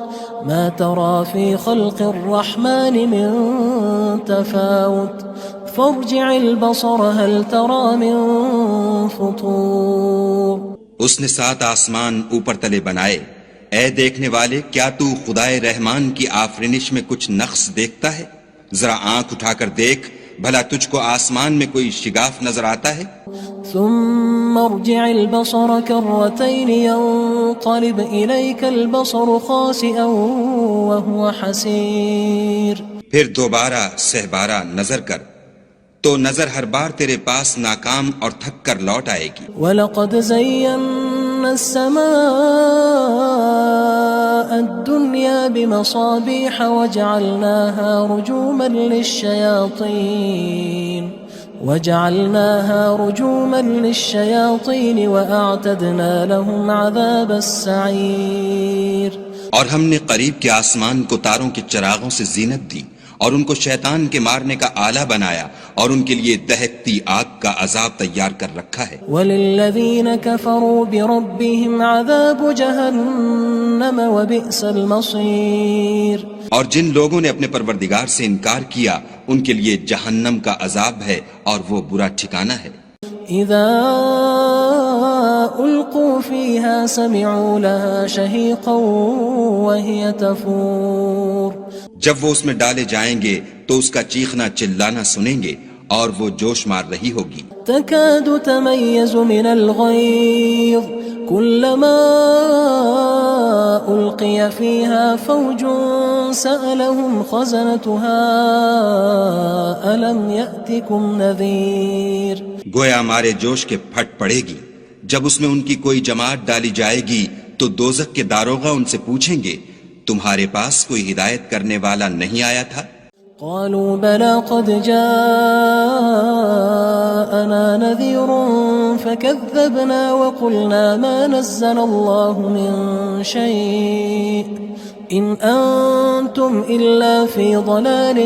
ما ترى في خلق الرحمن من تفاوت فارجع البصر هل ترى من فطور۔ اس نے 7 آسمان اوپر تلے بنائے، اے دیکھنے والے کیا تو خدائے رحمان کی آفرینش میں کچھ نقص دیکھتا ہے؟ ذرا آنکھ اٹھا کر دیکھ، بھلا تجھ کو آسمان میں کوئی شگاف نظر آتا ہے؟ ثم ارجع البصر كرتين ينقلب إليك البصر خاسئا وهو حسير. پھر دوبارہ سہبارہ نظر کر تو نظر ہر بار تیرے پاس ناکام اور تھک کر لوٹ آئے گی. وَلَقَدْ زَيَّنَّا السَّمَاءَ الدُّنْيَا بِمَصَابِيحَ وَجَعَلْنَاهَا رُجُومًا لِلشَّيَاطِينِ وَأَعْتَدْنَا لَهُمْ عَذَابَ السَّعِيرِ. اور ہم نے قریب کے آسمان کو تاروں کے چراغوں سے زینت دی اور ان کو شیطان کے مارنے کا آلہ بنایا اور ان کے لیے دہکتی آگ کا عذاب تیار کر رکھا ہے. وَلِلَّذِينَ كَفَرُوا بِرَبِّهِمْ عَذَابُ جَهَنَّمَ وَبِئْسَ الْمَصِيرُ. اور جن لوگوں نے اپنے پروردگار سے انکار کیا ان کے لیے جہنم کا عذاب ہے اور وہ برا ٹھکانہ ہے. اذا القوا فيها سمعوا لها شهيقا وهي تفور. جب وہ اس میں ڈالے جائیں گے تو اس کا چیخنا چلانا سنیں گے اور وہ جوش مار رہی ہوگی. تكاد تميز من الغيظ كلما ألقي فيها فوج سألهم خزنتها ألم يأتكم نذير. گویا ہمارے جوش کے پھٹ پڑے گی جب اس میں ان کی کوئی جماعت ڈالی جائے گی تو دوزخ کے داروغہ ان سے پوچھیں گے تمہارے پاس کوئی ہدایت کرنے والا نہیں آیا تھا؟ قالوا بلى قد جاءنا نذير فكذبنا وقلنا ما نزل الله من شيء إن أنتم إلا في ضلال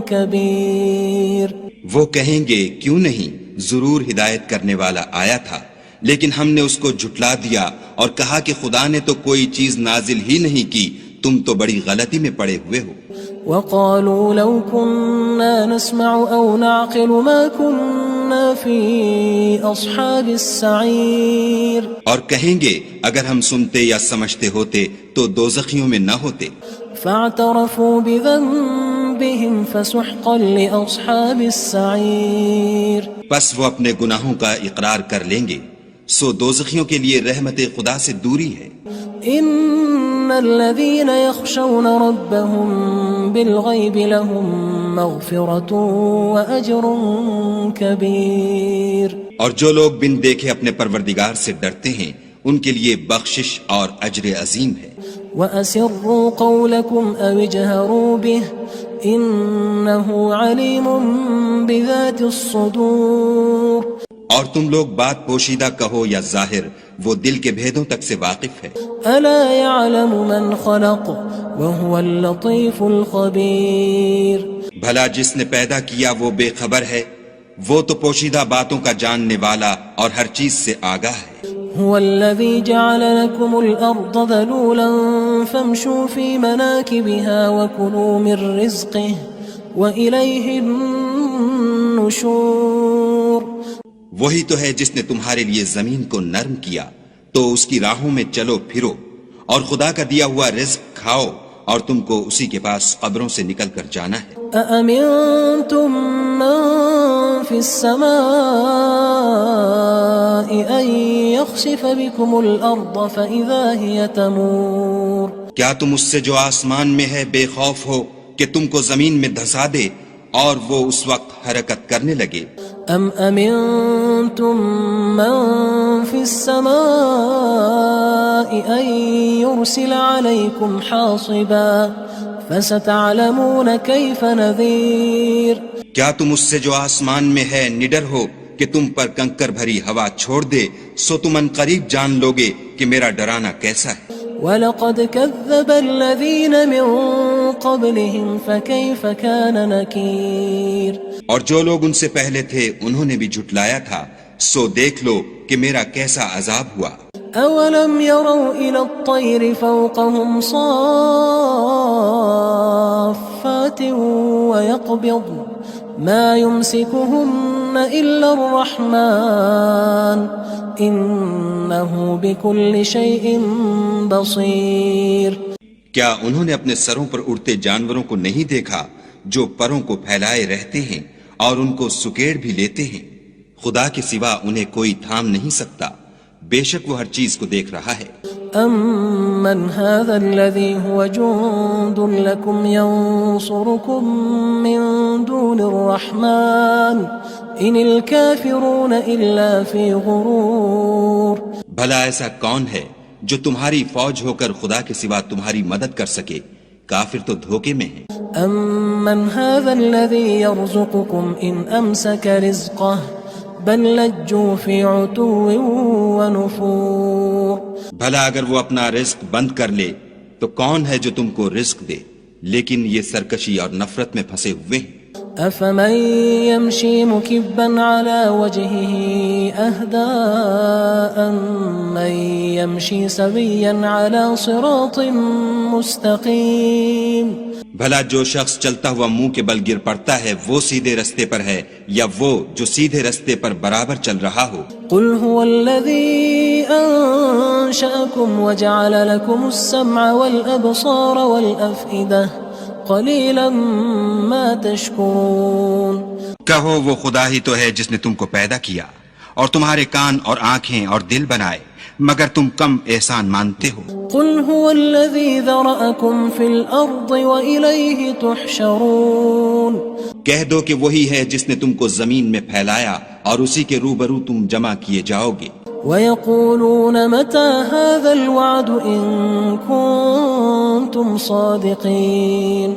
كبير. وہ کہیں گے کیوں نہیں، ضرور ہدایت کرنے والا آیا تھا، لیکن ہم نے اس کو جھٹلا دیا اور کہا کہ خدا نے تو کوئی چیز نازل ہی نہیں کی، تم تو بڑی غلطی میں پڑے ہوئے ہو. وقالوا لو كنا نسمع أو نعقل ما كنا في أصحاب السعير. اور کہیں گے اگر ہم سنتے یا سمجھتے ہوتے تو دوزخیوں میں نہ ہوتے. فاعترفوا بذنبهم فسحقا لأصحاب السعير. پس وہ اپنے گناہوں کا اقرار کر لیں گے، سو دوزخیوں کے لیے رحمت خدا سے دوری ہے. ان الذين يخشون ربهم بالغيب لهم مغفرة واجر كبير. اور جو لوگ بن دیکھے اپنے پروردگار سے ڈرتے ہیں ان کے لیے بخشش اور اجر عظیم ہے. واسروا قولكم او اجهروا به انه عليم بذات الصدور. اور تم لوگ بات پوشیدہ کہو یا ظاہر، وہ دل کے بھیدوں تک سے واقف ہے. الا يعلم من خلق وهو اللطيف الخبير. بھلا جس نے پیدا کیا وہ بے خبر ہے، وہ تو پوشیدہ باتوں کا جاننے والا اور ہر چیز سے آگاہ ہے. هو الذي جعل لكم الأرض ذلولا فامشوا في مناكبها وكلوا من رزقه وإليه النشور. وہی تو ہے جس نے تمہارے لیے زمین کو نرم کیا تو اس کی راہوں میں چلو پھرو اور خدا کا دیا ہوا رزق کھاؤ اور تم کو اسی کے پاس قبروں سے نکل کر جانا ہے. أأمنتم من في السماء أن يخسف بكم الأرض فإذا هي تمور. کیا تم اس سے جو آسمان میں ہے بے خوف ہو کہ تم کو زمین میں دھسا دے اور وہ اس وقت حرکت کرنے لگے؟ ام امنتم من في السماء ان يرسل عليكم حاصبا فستعلمون كيف نذير. کیا تم اس سے جو آسمان میں ہے نڈر ہو کہ تم پر کنکر بھری ہوا چھوڑ دے، سو تم ان قریب جان لوگے کہ میرا ڈرانا کیسا ہے. وَلَقَدْ كَذَّبَ الَّذِينَ مِن قَبْلِهِمْ فَكَيْفَ كَانَ نَكِيرٌ. اور جو لوگ ان سے پہلے تھے انہوں نے بھی جھٹلایا تھا، سو دیکھ لو کہ میرا کیسا عذاب ہوا. أَوَلَمْ يَرَوْا إِلَى الطَّيْرِ فَوْقَهُمْ صَافَّاتٍ وَيَقْبِضْنَ مَا يُمْسِكُهُنَّ إِلَّا الرَّحْمَنُ إنه بكل شيء بصير. کیا انہوں نے اپنے سروں پر اڑتے جانوروں کو نہیں دیکھا جو پروں کو پھیلائے رہتے ہیں اور ان کو سکیڑ بھی لیتے ہیں؟ خدا کے سوا انہیں کوئی تھام نہیں سکتا، بے شک وہ ہر چیز کو دیکھ رہا ہے. أَمَّنْ هَذَا الَّذِي هُوَ جُندٌ لَكُمْ يَنصُرُكُم مِّن دُونِ الرَّحْمَنِ إِنِ الْكَافِرُونَ إِلَّا فِي غُرُورٍ. بھلا ایسا کون ہے جو تمہاری فوج ہو کر خدا کے سوا تمہاری مدد کر سکے؟ کافر تو دھوکے میں ہیں. أَمَّنْ هَذَا الَّذِي يَرْزُقُكُمْ إِنْ أَمْسَكَ رِزْقَهُ بل لجوا فی عتو ونفور. بھلا اگر وہ اپنا رزق بند کر لے تو کون ہے جو تم کو رزق دے؟ لیکن یہ سرکشی اور نفرت میں پھنسے ہوئے ہیں. افمن يمشي مكبا على وجهه اهدى من يمشي سويا على صراط مستقيم. بھلا جو شخص چلتا ہوا منہ کے بل گر پڑتا ہے وہ سیدھے رستے پر ہے یا وہ جو سیدھے رستے پر برابر چل رہا ہو؟ قل هو الذي انشأكم وجعل لكم السمع والابصار والافئدة قلیلا ما تشکرون. کہو وہ خدا ہی تو ہے جس نے تم کو پیدا کیا اور تمہارے کان اور آنکھیں اور دل بنائے، مگر تم کم احسان مانتے ہو. قل هو الذی ذرأکم فی الارض وإلیہ تحشرون. کہہ دو کہ وہی ہے جس نے تم کو زمین میں پھیلایا اور اسی کے روبرو تم جمع کیے جاؤ گے. وَيَقُولُونَ مَتَى هَذَا الْوَعْدُ إِن كُنتُمْ صَادِقِينَ.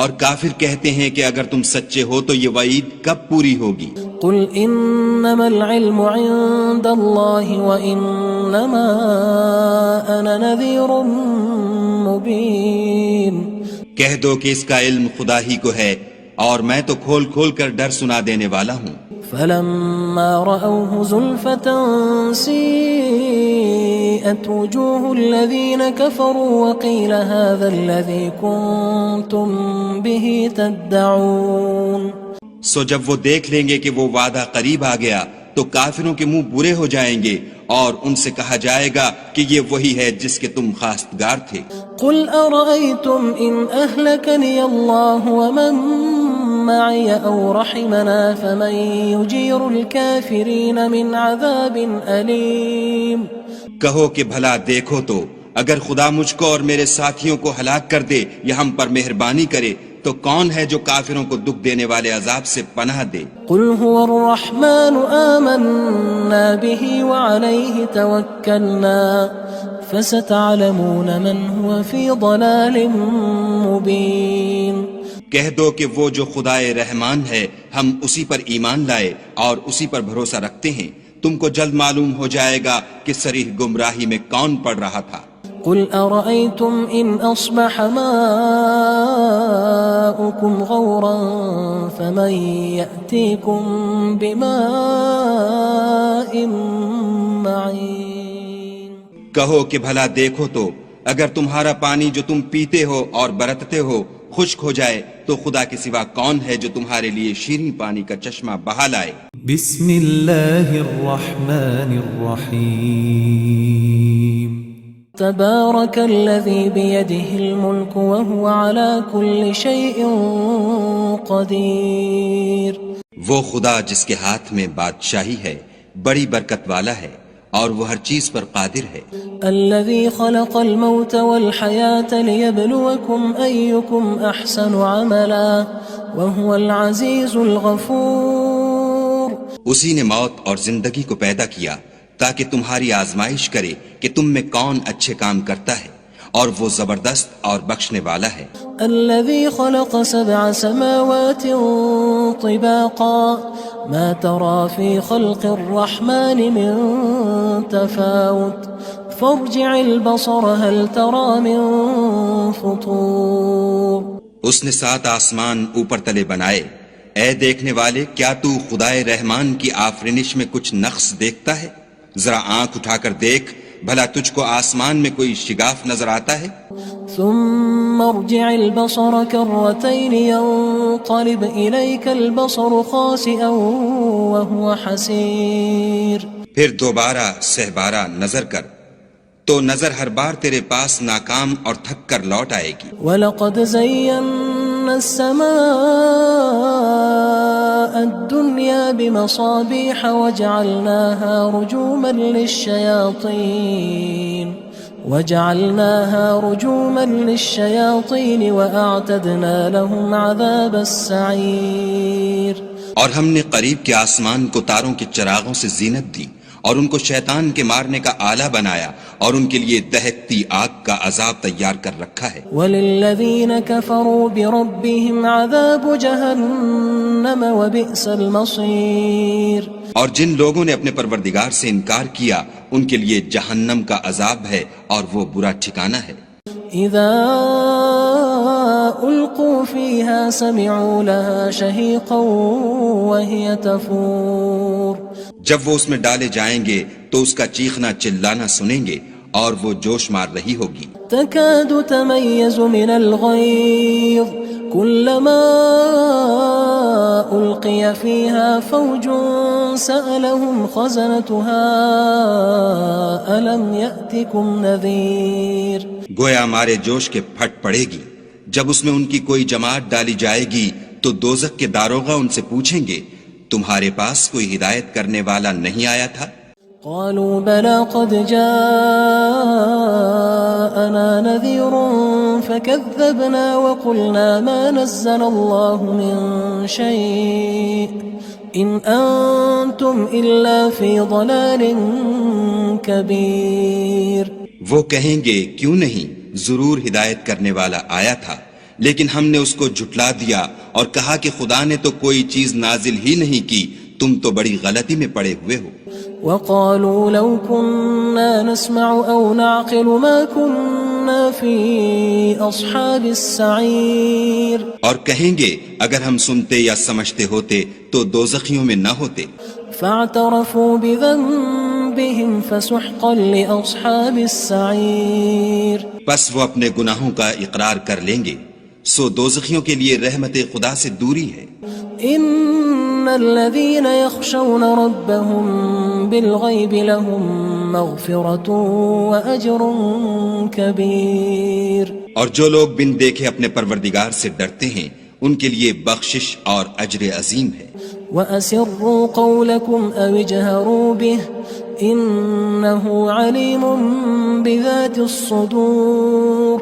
اور کافر کہتے ہیں کہ اگر تم سچے ہو تو یہ وعید کب پوری ہوگی؟ قُلْ إِنَّمَا الْعِلْمُ عِندَ اللَّهِ وَإِنَّمَا أَنَا نَذِيرٌ مُبِينٌ. کہہ دو کہ اس کا علم خدا ہی کو ہے اور میں تو کھول کھول کر ڈر سنا دینے والا ہوں. فلما رأوه زلفة سيئت وجوه الذين كفروا وقيل هذا الذي كنتم به تدعون. سو جب وہ دیکھ لیں گے کہ وہ وعدہ قریب آ گیا تو کافروں کے منہ برے ہو جائیں گے اور ان سے کہا جائے گا کہ یہ وہی ہے جس کے تم خواستگار تھے. قل أرأيتم إن أهلكني الله ومن معي أو رحمنا فمن يجير الكافرين من عذاب أليم. کہو کہ بھلا دیکھو تو اگر خدا مجھ کو اور میرے ساتھیوں کو ہلاک کر دے یا ہم پر مہربانی کرے تو کون ہے جو کافروں کو دکھ دینے والے عذاب سے پناہ دے؟ قل هو الرحمن آمنا به وعليه توكلنا فستعلمون من هو في ضلال مبين. کہہ دو کہ وہ جو خدائے رحمان ہے ہم اسی پر ایمان لائے اور اسی پر بھروسہ رکھتے ہیں، تم کو جلد معلوم ہو جائے گا کہ صریح گمراہی میں کون پڑ رہا تھا. قل أرأيتم إن أصبح ماؤكم غورا فمن يأتيكم بماء معين. کہو کہ بھلا دیکھو تو اگر تمہارا پانی جو تم پیتے ہو اور برتتے ہو خشک ہو جائے تو خدا کے سوا کون ہے جو تمہارے لیے شیریں پانی کا چشمہ بہا لائے. بسم اللہ الرحمن الرحیم. تبارك الذي بيده الملك وهو على كل شيء قدير. وہ خدا جس کے ہاتھ میں بادشاہی ہے بڑی برکت والا ہے اور وہ ہر چیز پر قادر ہے. الذي خلق الموت والحياة ليبلوكم أيكم أحسن عملا وهو العزيز الغفور. اسی نے موت اور زندگی کو پیدا کیا تاکہ تمہاری آزمائش کرے کہ تم میں کون اچھے کام کرتا ہے اور وہ زبردست اور بخشنے والا ہے. الذي خلق 7 سماوات طباقا ما ترى في خلق الرحمن من تفاوت فارجع البصر هل ترى من فطور. اس نے 7 آسمان اوپر تلے بنائے. اے دیکھنے والے کیا تو خدائے رحمان کی آفرینش میں کچھ نقص دیکھتا ہے؟ ذرا آنکھ اٹھا کر دیکھ بھلا تجھ کو آسمان میں کوئی شگاف نظر آتا ہے؟ ثم ارجع البصر كرتين ينقلب إليك البصر خاسئا وهو حسير. پھر دوبارہ سہبارہ نظر کر تو نظر ہر بار تیرے پاس ناکام اور تھک کر لوٹ آئے گی. وَلَقَدْ زَيَّنَّا السَّمَاءَ الدُّنْيَا بِمَصَابِيحَ وَجَعَلْنَاهَا رُجُومًا لِلشَّيَاطِينِ وَأَعْتَدْنَا لَهُمْ عَذَابَ السَّعِيرِ. اور ہم نے قریب کے آسمان کو تاروں کے چراغوں سے زینت دی اور ان کو شیطان کے مارنے کا آلہ بنایا اور ان کے لیے دہکتی آگ کا عذاب تیار کر رکھا ہے. وَلِلَّذِينَ كَفَرُوا بِرَبِّهِمْ عَذَابُ جَهَنَّمَ وَبِئْسَ الْمَصِيرُ. اور جن لوگوں نے اپنے پروردگار سے انکار کیا ان کے لیے جہنم کا عذاب ہے اور وہ برا ٹھکانہ ہے. اذا القوا فيها سمعوا لها شهيقا وهي تفور. جب وہ اس میں ڈالے جائیں گے تو اس کا چیخنا چلانا سنیں گے اور وہ جوش مار رہی ہوگی. تكاد تميز من الغيظ كلما ألقي فيها فوج سألهم خزنتها ألم يأتكم نذير. گویا مارے جوش کے پھٹ پڑے گی. جب اس میں ان کی کوئی جماعت ڈالی جائے گی تو دوزخ کے داروغہ ان سے پوچھیں گے تمہارے پاس کوئی ہدایت کرنے والا نہیں آیا تھا؟ قالوا بلى قد جاءنا نذير فكذبنا وقلنا ما نزل الله من شيء إن أنتم إلا في ضلال كبير. وہ کہیں گے کیوں نہیں، ضرور ہدایت کرنے والا آیا تھا، لیکن ہم نے اس کو جھٹلا دیا اور کہا کہ خدا نے تو کوئی چیز نازل ہی نہیں کی، تم تو بڑی غلطی میں پڑے ہوئے ہو. وقالوا لو كنا نسمع أو نعقل ما كنا في أصحاب السعير. اور کہیں گے اگر ہم سنتے یا سمجھتے ہوتے تو دوزخیوں میں نہ ہوتے. فاعترفوا بذنبهم فسحقا لأصحاب السعير. پس وہ اپنے گناہوں کا اقرار کر لیں گے، سو دوزخیوں کے لیے رحمت خدا سے دوری ہے. ان الذين يخشون ربهم بالغيب لهم مغفرة واجر كبير. اور جو لوگ بن دیکھے اپنے پروردگار سے ڈرتے ہیں ان کے لیے بخشش اور اجر عظیم ہے. وَأَسِرُّوا قَوْلَكُمْ أَوِ اجْهَرُوا بِهِ إِنَّهُ عَلِيمٌ بِذَاتِ الصُّدُورِ.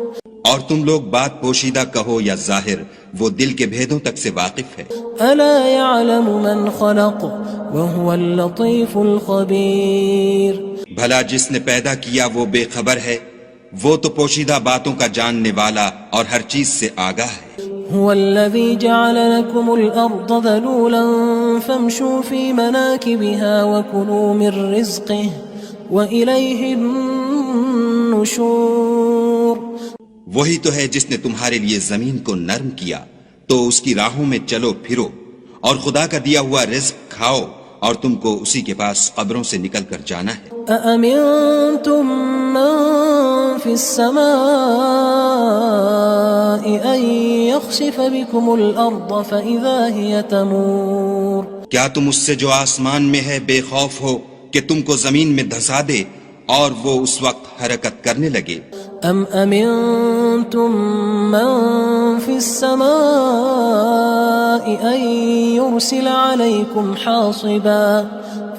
اور تم لوگ بات پوشیدہ کہو یا ظاہر، وہ دل کے بھیدوں تک سے واقف ہے. أَلَا يَعْلَمُ مَنْ خَلَقَ وَهُوَ اللَّطِيفُ الْخَبِيرُ. بھلا جس نے پیدا کیا وہ بے خبر ہے، وہ تو پوشیدہ باتوں کا جاننے والا اور ہر چیز سے آگاہ ہے. هو الذي جعل لكم الأرض ذلولا فامشوا في مناكبها وكلوا من رزقه وإليه النشور. وہی تو ہے جس نے تمہارے لیے زمین کو نرم کیا تو اس کی راہوں میں چلو پھرو اور خدا کا دیا ہوا رزق کھاؤ اور تم کو اسی کے پاس قبروں سے نکل کر جانا ہے. أأمنتم من في السماء أن يخسف بكم الأرض فإذا هي تمور. کیا تم اس سے جو آسمان میں ہے بے خوف ہو کہ تم کو زمین میں دھسا دے اور وہ اس وقت حرکت کرنے لگے؟ أم أمنتم من في السماء أن يرسل عليكم حاصبا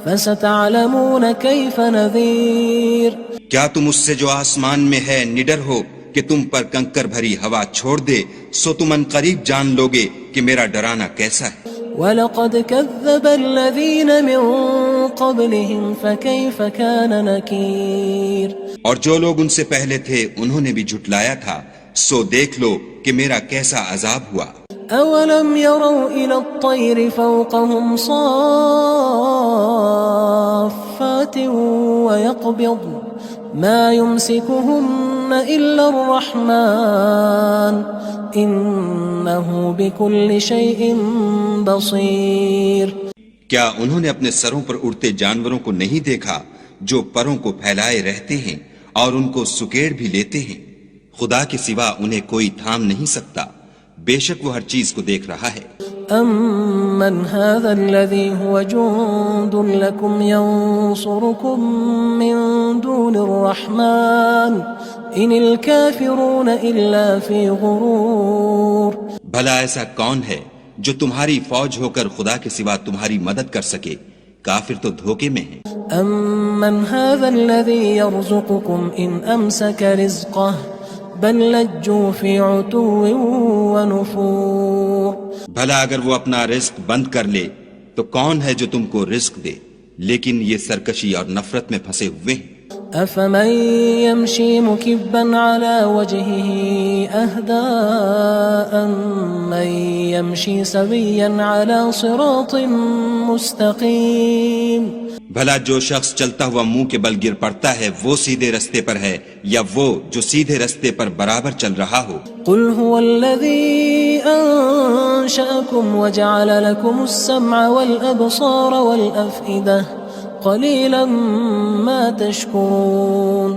فستعلمون كيف نذير. کیا تم اس سے جو آسمان میں ہے نڈر ہو کہ تم پر کنکر بھری ہوا چھوڑ دے، سو تم ان قریب جان لوگے کہ میرا ڈرانا کیسا ہے. وَلَقَدْ كَذَّبَ الَّذِينَ مِن قَبْلِهِمْ فَكَيْفَ كَانَ نَكِيرٌ. اور جو لوگ ان سے پہلے تھے انہوں نے بھی جھٹلایا تھا، سو دیکھ لو کہ میرا کیسا عذاب ہوا. أَوَلَمْ يَرَوْا إِلَى الطَّيْرِ فَوْقَهُمْ صَافَّاتٍ وَيَقْبِضْنَ مَا يُمْسِكُهُنَّ إِلَّا الرَّحْمَنُ إِنَّهُ بِكُلِّ شَيْءٍ بَصِيرٌ. کیا انہوں نے اپنے سروں پر اڑتے جانوروں کو نہیں دیکھا جو پروں کو پھیلائے رہتے ہیں اور ان کو سکیڑ بھی لیتے ہیں؟ خدا کے سوا انہیں کوئی تھام نہیں سکتا، بے شک وہ ہر چیز کو دیکھ رہا ہے. أَمَّنْ هَذَا الَّذِي هُوَ جُندٌ لَكُمْ يَنصُرُكُم مِّن دُونِ الرَّحْمَٰنِ إِنِ الْكَافِرُونَ إِلَّا فِي غُرُورٍ بھلا ایسا کون ہے جو تمہاری فوج ہو کر خدا کے سوا تمہاری مدد کر سکے؟ کافر تو دھوکے میں ہیں۔ أَمَّنْ هَذَا الَّذِي يَرْزُقُكُمْ إِنْ أَمْسَكَ رِزْقَهُ بَل لَجُّوا فِي عُتُوٍّ وَنُفُورٍ بھلا اگر وہ اپنا رزق بند کر لے تو کون ہے جو تم کو رزق دے؟ لیکن یہ سرکشی اور نفرت میں پھنسے ہوئے ہیں۔ أَفَمَن يَمْشِي مُكِبًّا عَلَى وَجْهِهِ أَهْدَىٰ أَمَّن يَمْشِي سَوِيًّا عَلَى صِرَاطٍ مُّسْتَقِيمٍ بھلا جو شخص چلتا ہوا منہ کے بل گر پڑتا ہے وہ سیدھے رستے پر ہے یا وہ جو سیدھے رستے پر برابر چل رہا ہو؟ قُلْ هُوَ الَّذِي أَنشَأَكُمْ وَجَعَلَ لَكُمُ السَّمْعَ وَالْأَبْصَارَ وَالْأَفْئِدَةَ قَلِيلًا مَا تَشْكُرُونَ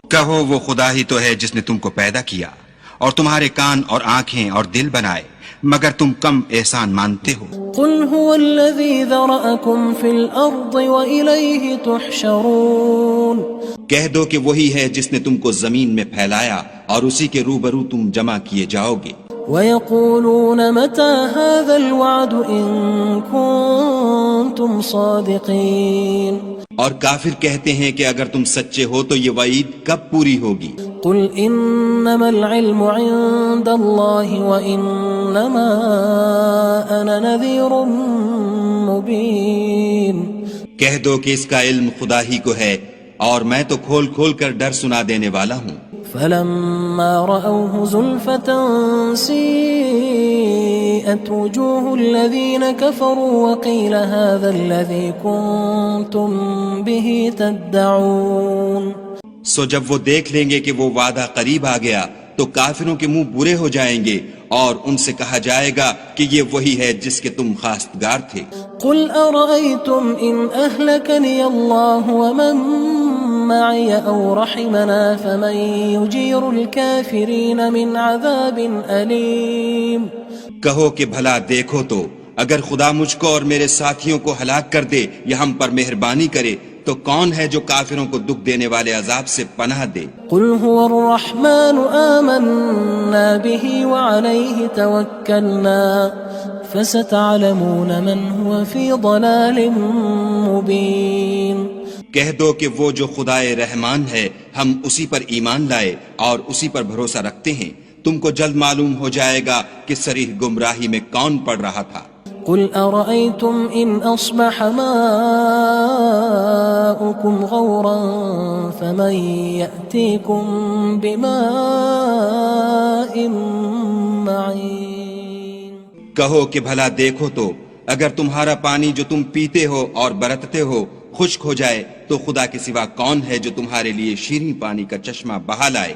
کہو وہ خدا ہی تو ہے جس نے تم کو پیدا کیا اور تمہارے کان اور آنکھیں اور دل بنائے، مگر تم کم احسان مانتے ہو۔ قُلْ هُوَ الَّذِي ذَرَأَكُمْ فِي الْأَرْضِ وَإِلَيْهِ تُحْشَرُونَ کہہ دو کہ وہی ہے جس نے تم کو زمین میں پھیلایا اور اسی کے روبرو تم جمع کیے جاؤ گے۔ وَيَقُولُونَ مَتَىٰ هَٰذَا الْوَعْدُ إِن كُنتُمْ صَادِقِينَ اور کافر کہتے ہیں کہ اگر تم سچے ہو تو یہ وعید کب پوری ہوگی؟ قُلْ إِنَّمَا الْعِلْمُ عِندَ اللَّهِ وَإِنَّمَا أَنَا نَذِيرٌ مُّبِينٌ کہہ دو کہ اس کا علم خدا ہی کو ہے اور میں تو کھول کھول کر ڈر سنا دینے والا ہوں۔ فَلَمَّا رَأَوْهُ زُلْفَةً سِيئَتْ وُجُوهُ الَّذِينَ كَفَرُوا وَقِيلَ هَٰذَا الَّذِي كُنتُم بِهِ تَدَّعُونَ سو جب وہ دیکھ لیں گے کہ وہ وعدہ قریب آ گیا تو کافروں کے منہ برے ہو جائیں گے اور ان سے کہا جائے گا کہ یہ وہی ہے جس کے تم خواستگار تھے۔ قُلْ أَرَأَيْتُمْ إِنْ أَهْلَكَنِيَ اللَّهُ وَمَن مَّعِيَ أَوْ رَحِمَنَا فَمَن يُجِيرُ الْكَافِرِينَ مِنْ عَذَابٍ أَلِيمٍ کہو کہ بھلا دیکھو تو اگر خدا مجھ کو اور میرے ساتھیوں کو ہلاک کر دے یا ہم پر مہربانی کرے تو کون ہے جو کافروں کو دکھ دینے والے عذاب سے پناہ دے؟ قُلْ هُوَ الرَّحْمَٰنُ آمَنَّا بِهِ وَعَلَيْهِ تَوَكَّلْنَا فَسَتَعْلَمُونَ مَنْ هُوَ فِي ضَلَالٍ مُّبِينٍ کہہ دو کہ وہ جو خدائے رحمان ہے ہم اسی پر ایمان لائے اور اسی پر بھروسہ رکھتے ہیں، تم کو جلد معلوم ہو جائے گا کہ صریح گمراہی میں کون پڑ رہا تھا۔ قُلْ أَرَأَيْتُمْ إِنْ أَصْبَحَ مَاؤُكُمْ غَوْرًا فَمَن يَأْتِيكُم بِمَاءٍ مَّعِينٍ کہو کہ بھلا دیکھو تو اگر تمہارا پانی جو تم پیتے ہو اور برتتے ہو خشک ہو جائے تو خدا کے سوا کون ہے جو تمہارے لیے شیریں پانی کا چشمہ بہا لائے؟